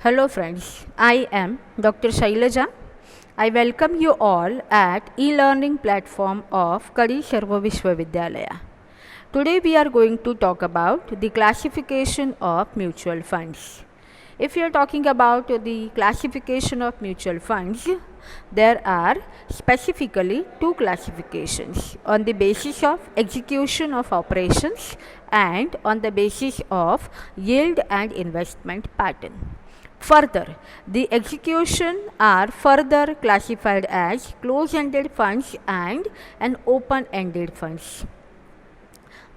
Hello friends, I am Dr. Shailaja. I welcome you all at e-learning platform of Kadi Sarva Vishwavidyalaya. Today we are going to talk about the classification of mutual funds. If you are talking about the classification of mutual funds, there are specifically two classifications on the basis of execution of operations and on the basis of yield and investment pattern. Further, the execution are further classified as close-ended funds and an open-ended funds.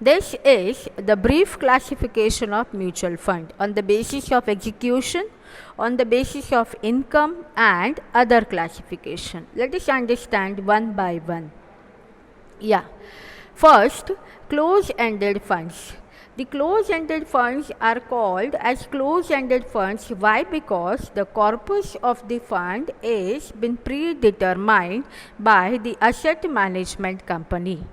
This is the brief classification of mutual fund on the basis of execution, on the basis of income and other classification. Let us understand one by one. First, close-ended funds. The close-ended funds are called as close-ended funds. Why? Because the corpus of the fund is been predetermined by the asset management company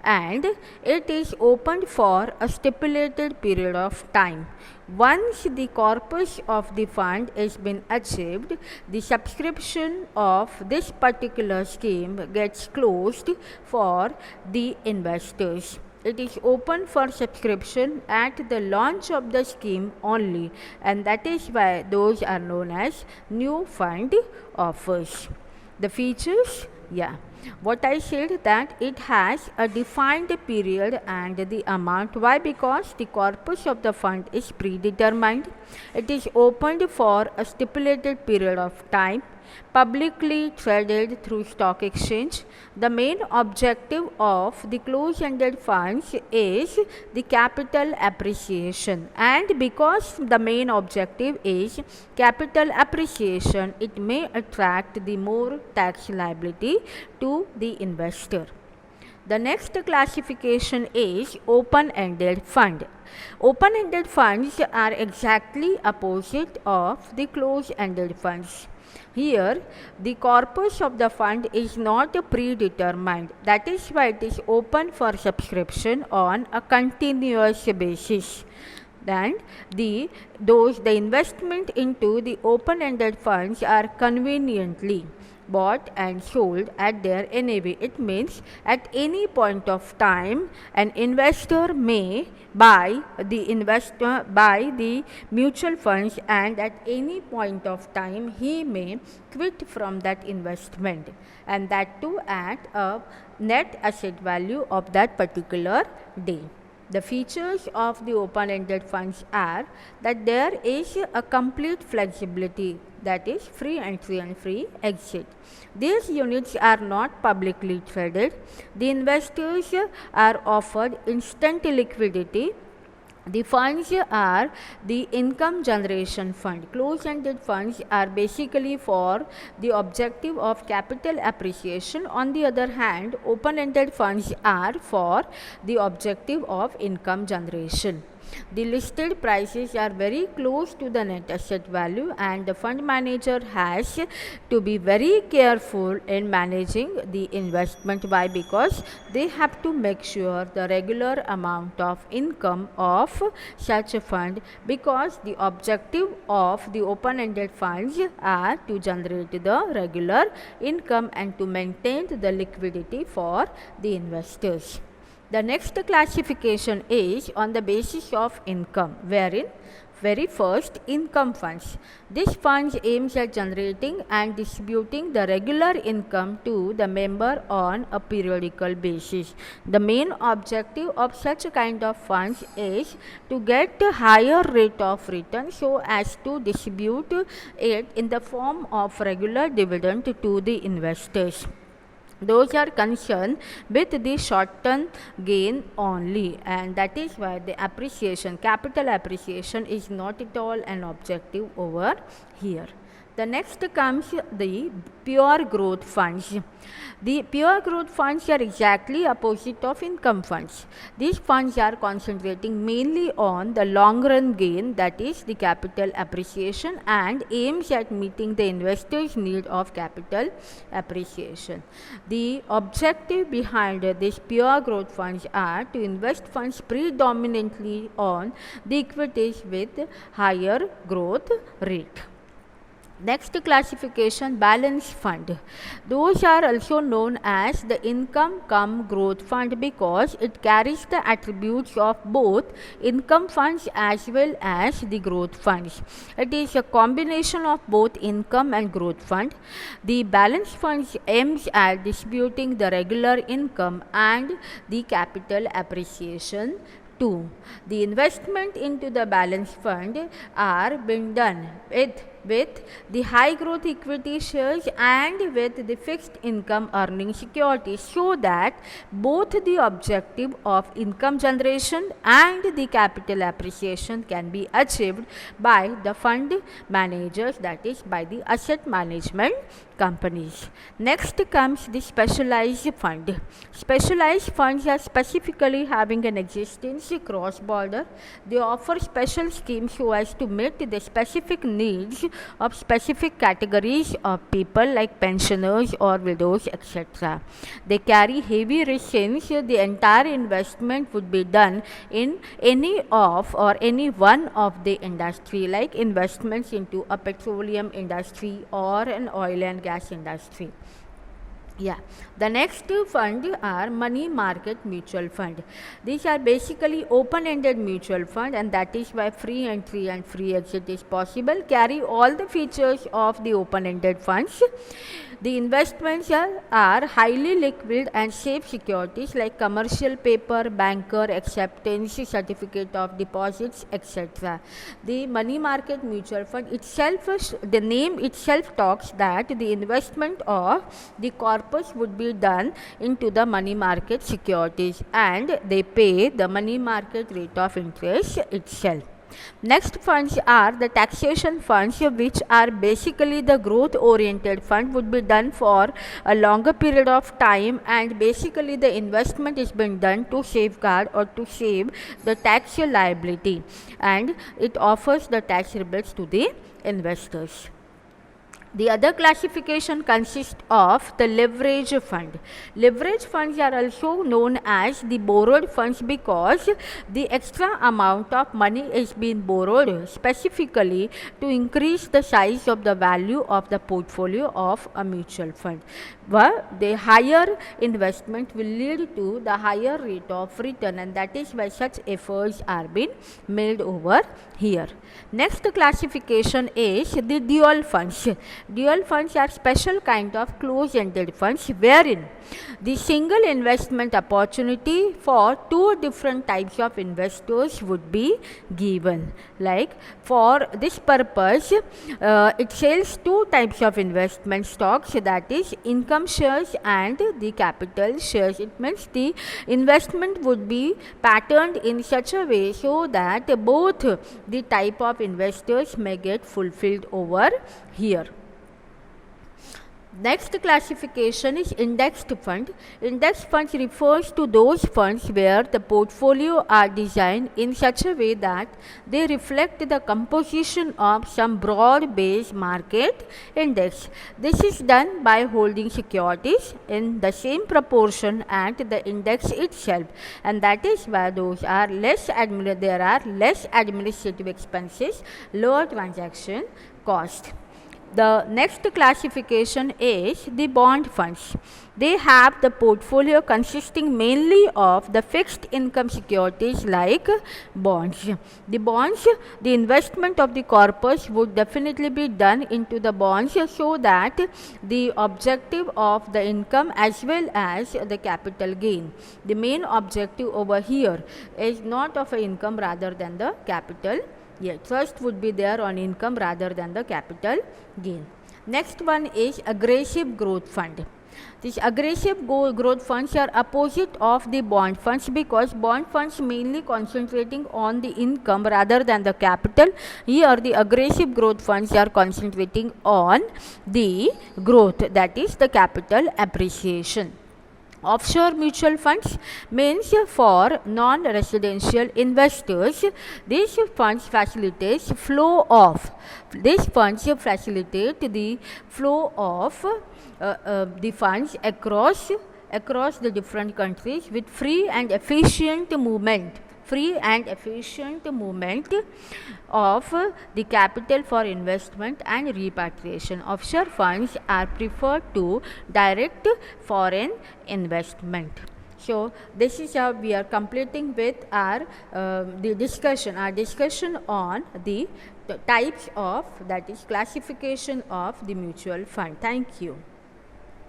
and it is opened for a stipulated period of time. Once the corpus of the fund is been achieved, the subscription of this particular scheme gets closed for the investors. It is open for subscription at the launch of the scheme only, and that is why those are known as new fund offers. The features, what I said that it has a defined period and the amount. Why? Because the corpus of the fund is predetermined. It is opened for a stipulated period of time, publicly traded through stock exchange. The main objective of the close-ended funds is the capital appreciation, and because the main objective is capital appreciation, it may attract the more tax liability to the investor. The next classification is open-ended fund. Open-ended funds are exactly opposite of the closed-ended funds. Here, the corpus of the fund is not predetermined. That is why it is open for subscription on a continuous basis. Then the investment into the open-ended funds are conveniently bought and sold at their NAV. It means at any point of time an investor may buy the mutual funds, and at any point of time he may quit from that investment, and that too at a net asset value of that particular day. The features of the open-ended funds are that there is a complete flexibility, that is free entry and free exit. These units are not publicly traded. The investors are offered instant liquidity. The funds are the income generation fund. Close-ended funds are basically for the objective of capital appreciation. On the other hand, open-ended funds are for the objective of income generation. The listed prices are very close to the net asset value, and the fund manager has to be very careful in managing the investment. Why? Because they have to make sure the regular amount of income of such a fund, because the objective of the open-ended funds are to generate the regular income and to maintain the liquidity for the investors. The next classification is on the basis of income, wherein very first, income funds. This funds aims at generating and distributing the regular income to the member on a periodical basis. The main objective of such a kind of funds is to get a higher rate of return so as to distribute it in the form of regular dividend to the investors. Those are concerned with the short-term gain only, and that is why the capital appreciation is not at all an objective over here. The next comes the pure growth funds. The pure growth funds are exactly opposite of income funds. These funds are concentrating mainly on the long run gain, that is the capital appreciation, and aims at meeting the investors' need of capital appreciation. The objective behind these pure growth funds are to invest funds predominantly on the equities with higher growth rate. Next classification, balance fund. Those are also known as the income cum growth fund because it carries the attributes of both income funds as well as the growth funds. It is a combination of both income and growth fund. The balance funds aims at distributing the regular income and the capital appreciation. 2. The investment into the balance fund are being done with the high growth equity shares and with the fixed income earning securities, so that both the objective of income generation and the capital appreciation can be achieved by the fund managers, that is by the asset management companies. Next comes the specialized fund. Specialized funds are specifically having an existence cross border. They offer special schemes so as to meet the specific needs of specific categories of people like pensioners or widows, etc. They carry heavy risk since the entire investment would be done in any of or any one of the industry, like investments into a petroleum industry or an oil and gas industry. Yeah, the next two funds are money market mutual fund. These are basically open-ended mutual fund, and that is why free entry and free exit is possible. Carry all the features of the open-ended funds. The investments are highly liquid and safe securities like commercial paper, banker acceptance, certificate of deposits, etc. The money market mutual fund itself, the name itself talks that the investment of the corpus would be done into the money market securities and they pay the money market rate of interest itself. Next funds are the taxation funds, which are basically the growth oriented fund, would be done for a longer period of time, and basically the investment is being done to safeguard or to save the tax liability, and it offers the tax rebates to the investors. The other classification consists of the leverage fund. Leverage funds are also known as the borrowed funds because the extra amount of money is being borrowed specifically to increase the size of the value of the portfolio of a mutual fund. But the higher investment will lead to the higher rate of return, and that is why such efforts are being made over here. Next classification is the dual funds. Dual funds are special kind of closed-ended funds wherein the single investment opportunity for two different types of investors would be given. Like for this purpose, it sells two types of investment stocks, that is income shares and the capital shares. It means the investment would be patterned in such a way so that both the type of investors may get fulfilled over here. Next classification is indexed fund. Index funds refers to those funds where the portfolio are designed in such a way that they reflect the composition of some broad-based market index. This is done by holding securities in the same proportion at the index itself, and that is why those are there are less administrative expenses, lower transaction cost. The next classification is the bond funds. They have the portfolio consisting mainly of the fixed income securities like bonds. The bonds, the investment of the corpus would definitely be done into the bonds so that the objective of the income as well as the capital gain. The main objective over here is not of a income rather than the capital. Trust would be there on income rather than the capital gain. Next one is aggressive growth fund. These aggressive growth funds are opposite of the bond funds because bond funds mainly concentrating on the income rather than the capital. Here the aggressive growth funds are concentrating on the growth, that is the capital appreciation. Offshore mutual funds means for non-residential investors. These funds facilitate flow of. These funds facilitate the flow of the funds across the different countries with free and efficient movement free and efficient movement of the capital for investment and repatriation. Offshore funds are preferred to direct foreign investment. So this is how we are completing with our discussion on the types of, that is classification of the mutual fund. Thank you.